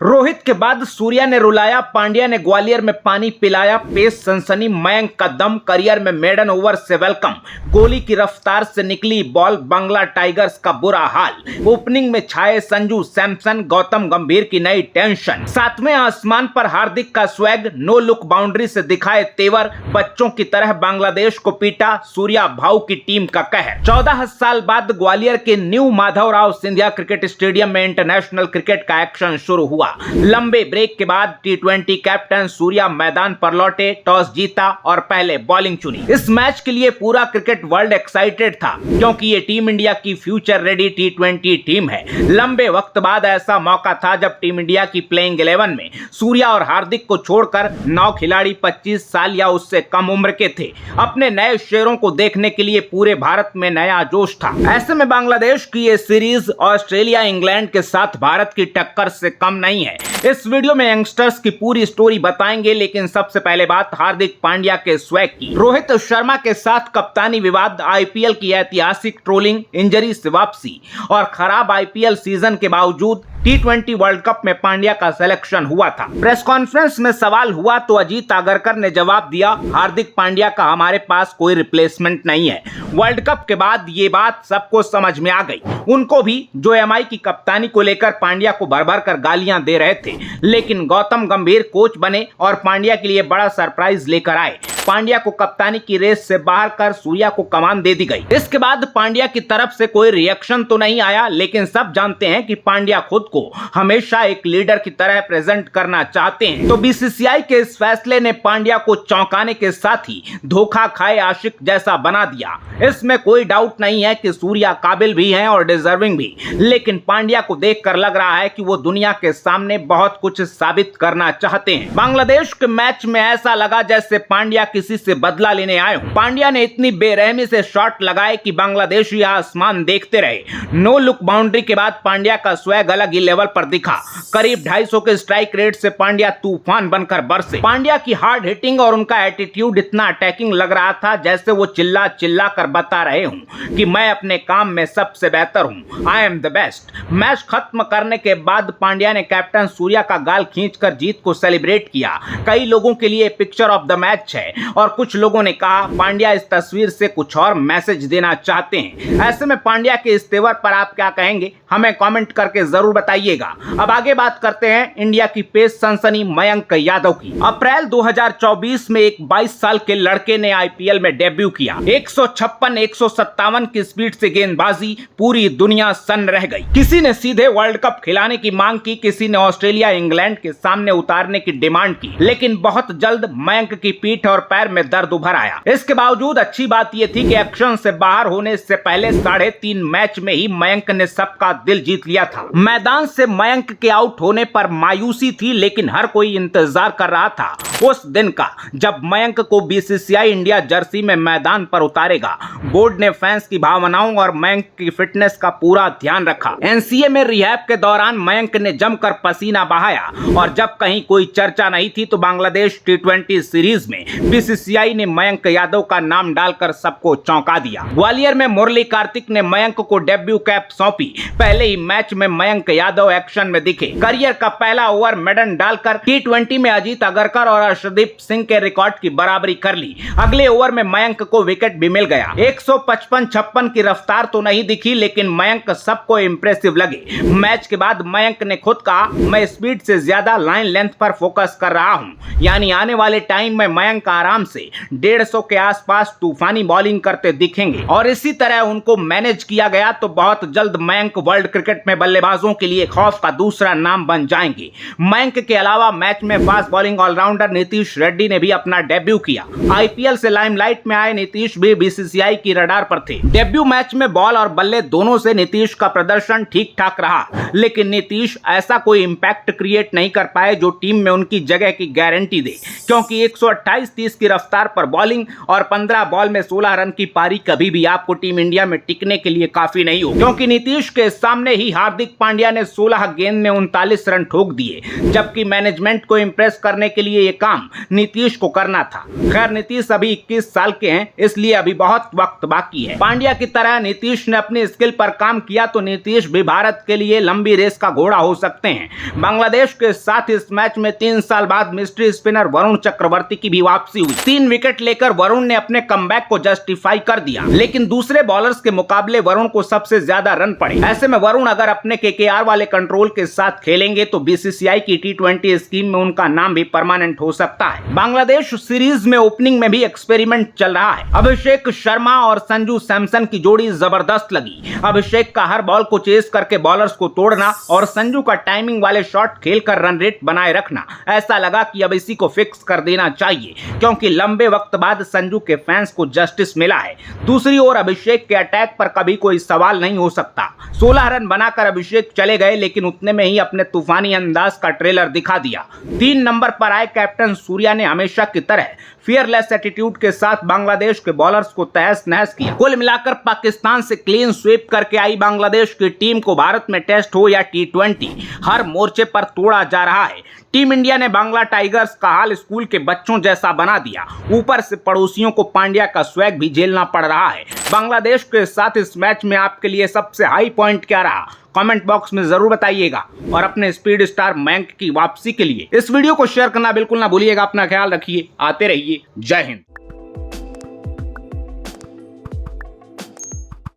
रोहित के बाद सूर्या ने रुलाया, पांड्या ने ग्वालियर में पानी पिलाया, पेस सनसनी, मयंक का दम, करियर में मेडन ओवर से वेलकम, गोली की रफ्तार से निकली बॉल, बांग्ला टाइगर्स का बुरा हाल, ओपनिंग में छाए संजू सैमसन, गौतम गंभीर की नई टेंशन, सातवें आसमान पर हार्दिक का स्वैग, नो लुक बाउंड्री से दिखाए तेवर, बच्चों की तरह बांग्लादेश को पीटा, सूर्या भाऊ की टीम का कहर। 14 साल बाद ग्वालियर के new Madhavrao Scindia cricket stadium में इंटरनेशनल क्रिकेट का एक्शन शुरू हुआ। लंबे ब्रेक के बाद टी20 कैप्टन सूर्या मैदान पर लौटे, टॉस जीता और पहले बॉलिंग चुनी। इस मैच के लिए पूरा क्रिकेट वर्ल्ड एक्साइटेड था क्योंकि ये टीम इंडिया की फ्यूचर रेडी टी20 टीम है। लंबे वक्त बाद ऐसा मौका था जब टीम इंडिया की प्लेइंग 11 में सूर्या और हार्दिक को छोड़कर 9 खिलाड़ी 25 साल या उससे कम उम्र के थे। अपने नए शेरों को देखने के लिए पूरे भारत में नया जोश था। ऐसे में बांग्लादेश की ये सीरीज ऑस्ट्रेलिया इंग्लैंड के साथ भारत की टक्कर से कम नहीं है। इस वीडियो में यंगस्टर्स की पूरी स्टोरी बताएंगे, लेकिन सबसे पहले बात हार्दिक पांड्या के स्वैग की। रोहित शर्मा के साथ कप्तानी विवाद, आईपीएल की ऐतिहासिक ट्रोलिंग, इंजरी से वापसी और खराब आईपीएल सीजन के बावजूद टी20 वर्ल्ड कप में पांड्या का सिलेक्शन हुआ था। प्रेस कॉन्फ्रेंस में सवाल हुआ तो अजीत आगरकर ने जवाब दिया, हार्दिक पांड्या का हमारे पास कोई रिप्लेसमेंट नहीं है। वर्ल्ड कप के बाद ये बात सबको समझ में आ गई। उनको भी जो एमआई की कप्तानी को लेकर पांड्या को भर भर कर गालियां दे रहे थे, लेकिन गौतम गंभीर कोच बने और पांड्या के लिए बड़ा सरप्राइज लेकर आए। पांड्या को कप्तानी की रेस से बाहर कर सूर्या को कमान दे दी गई। इसके बाद पांड्या की तरफ से कोई रिएक्शन तो नहीं आया, लेकिन सब जानते हैं कि पांड्या खुद को हमेशा एक लीडर की तरह प्रेजेंट करना चाहते हैं। तो बीसीसीआई के इस फैसले ने पांड्या को चौंकाने के साथ ही धोखा खाए आशिक जैसा बना दिया। इसमें कोई डाउट नहीं है कि सूर्या काबिल भी हैं और डिजर्विंग भी, लेकिन पांड्या को देखकर लग रहा है कि वो दुनिया के सामने बहुत कुछ साबित करना चाहते हैं। बांग्लादेश के मैच में ऐसा लगा जैसे पांड्या किसी से बदला लेने आए हो। पांड्या ने इतनी बेरहमी से शॉट लगाए कि बांग्लादेशी आसमान देखते रहे। नो लुक बाउंड्री के बाद पांड्या का स्वैग अलग ही लेवल पर दिखा। करीब 250 के स्ट्राइक रेट से पांड्या तूफान बनकर बरसे। पांड्या की हार्ड हिटिंग और उनका एटीट्यूड इतना अटैकिंग लग रहा था जैसे वो चिल्ला चिल्ला कर बता रहे हूं कि मैं अपने काम में सबसे बेहतर हूं, I am the best. Match खत्म करने के बाद पांड्या ने कैप्टन सूर्या का गाल खींचकर जीत को सेलिब्रेट किया। कई लोगों के लिए पिक्चर ऑफ द मैच है और कुछ लोगों ने कहा पांड्या इस तस्वीर से कुछ और मैसेज देना चाहते हैं। ऐसे में पांड्या के इस तेवर पर आप क्या कहेंगे, हमें कमेंट करके जरूर बताइएगा। अब आगे बात करते हैं इंडिया की पेस सनसनी मयंक यादव की। अप्रैल 2024 में एक 22 साल के लड़के ने आईपीएल में डेब्यू किया। 156-157 की स्पीड से गेंदबाजी, पूरी दुनिया सन्न रह गई। किसी ने सीधे वर्ल्ड कप खिलाने की मांग की, किसी ने ऑस्ट्रेलिया इंग्लैंड के सामने उतारने की डिमांड की, लेकिन बहुत जल्द मयंक की पीठ और पैर में दर्द उभर आया। इसके बावजूद अच्छी बात यह थी कि एक्शन से बाहर होने से पहले 3.5 मैच में ही मयंक ने सबका दिल जीत लिया था। मैदान से मयंक के आउट होने पर मायूसी थी, लेकिन हर कोई इंतजार कर रहा था उस दिन का जब मयंक को बीसीसीआई इंडिया जर्सी में मैदान पर उतारेगा। बोर्ड ने फैंस की भावनाओं और मयंक की फिटनेस का पूरा ध्यान रखा। एनसीए में रिहैब के दौरान मयंक ने जमकर पसीना बहाया और जब कहीं कोई चर्चा नहीं थी तो बांग्लादेश टी20 सीरीज में बीसीसीआई ने मयंक यादव का नाम डालकर सबको चौंका दिया। ग्वालियर में मुरली कार्तिक ने मयंक को डेब्यू कैप सौंपी। पहले ही मैच में मयंक यादव एक्शन में दिखे। करियर का पहला ओवर मेडन डालकर टी20 में अजीत आगरकर और अर्शदीप सिंह के रिकॉर्ड की बराबरी कर ली। अगले ओवर में मयंक को विकेट भी मिल गया। 155-56 की रफ्तार तो नहीं दिखी, लेकिन मयंक सबको इंप्रेसिव लगे। मैच के बाद मयंक ने खुद कहा, मैं स्पीड से ज्यादा लाइन लेंथ पर फोकस कर रहा हूं। यानी आने वाले टाइम में मयंक आराम से 150 के आसपास तूफानी बॉलिंग करते दिखेंगे और इसी तरह उनको मैनेज किया गया तो बहुत जल्द मयंक वर्ल्ड क्रिकेट में बल्लेबाजों के लिए खौफ का दूसरा नाम बन जाएंगे। मयंक के अलावा मैच में fast bowling allrounder Nitish Reddy ने भी अपना डेब्यू किया। आईपीएल से लाइमलाइट में आए नीतीश भी बीसीसीआई की रडार पर थे। डेब्यू मैच में बॉल और बल्ले दोनों से नीतीश का प्रदर्शन ठीक ठाक रहा, लेकिन नीतीश ऐसा कोई इंपैक्ट क्रिएट नहीं कर पाए जो टीम में उनकी जगह की गारंटी दे, क्योंकि 128-30 की रफ्तार पर बॉलिंग और 15 बॉल में 16 रन की पारी कभी भी आपको टीम इंडिया में टिकने के लिए काफी नहीं हो, क्योंकि नीतीश के सामने ही हार्दिक पांड्या ने 16 गेंद में 39 रन ठोक दिए, जबकि मैनेजमेंट को इंप्रेस करने के लिए यह काम नीतीश को करना था। खैर, नीतीश अभी 21 साल के हैं, इसलिए अभी बहुत वक्त बाकी है। पांड्या की तरह नीतीश ने अपनी स्किल पर काम किया तो नीतीश भी भारत के लिए लंबी रेस का घोड़ा हो सकते हैं। बांग्लादेश के साथ इस मैच में 3 साल बाद मिस्ट्री स्पिनर वरुण चक्रवर्ती की भी वापसी हुई। 3 विकेट लेकर वरुण ने अपने कमबैक को जस्टिफाई कर दिया, लेकिन दूसरे बॉलर्स के मुकाबले वरुण को सबसे ज्यादा रन पड़े। ऐसे में वरुण अगर अपने केकेआर वाले कंट्रोल के साथ खेलेंगे तो बीसीसीआई की T20 स्कीम में उनका नाम भी परमानेंट हो सकता है। बांग्लादेश सीरीज में ओपनिंग में भी एक्सपेरिमेंट चल रहा है। अभिषेक शर्मा और संजू सैमसन की जोड़ी जबरदस्त लगी। अभिषेक का हर बॉल को चेस करके बॉलर्स को तोड़ना और संजू का टाइमिंग वाले शॉट खेलकर रन रेट बनाए रखना, ऐसा लगा कि अब इसी को फिक्स कर देना चाहिए, क्योंकि लंबे वक्त बाद संजू के फैंस को जस्टिस मिला है। दूसरी ओर अभिषेक के अटैक पर कभी कोई सवाल नहीं हो सकता। 16 रन बनाकर अभिषेक चले गए, लेकिन उतने में ही अपने तूफानी अंदाज का ट्रेलर दिखा दिया। 3 नंबर पर आए कैप्टन सूर्या ने हमेशा की तरह फियरलेस एटीट्यूड के साथ बांग्लादेश के बॉलर्स को तहस नहस किया। कुल मिलाकर पाकिस्तान से क्लीन स्वीप करके आई बांग्लादेश की टीम को भारत में टेस्ट हो या T20, हर मोर्चे पर तोड़ा जा रहा है। टीम इंडिया ने बांग्ला टाइगर्स का हाल स्कूल के बच्चों जैसा बना दिया। ऊपर से पड़ोसियों को पांड्या का स्वैग भी झेलना पड़ रहा है। बांग्लादेश के साथ इस मैच में आपके लिए सबसे हाई पॉइंट क्या रहा, कमेंट बॉक्स में जरूर बताइएगा। और अपने स्पीड स्टार मयंक की वापसी के लिए इस वीडियो को शेयर करना बिल्कुल ना भूलिएगा। अपना ख्याल रखिए, आते रहिए। जय हिंद।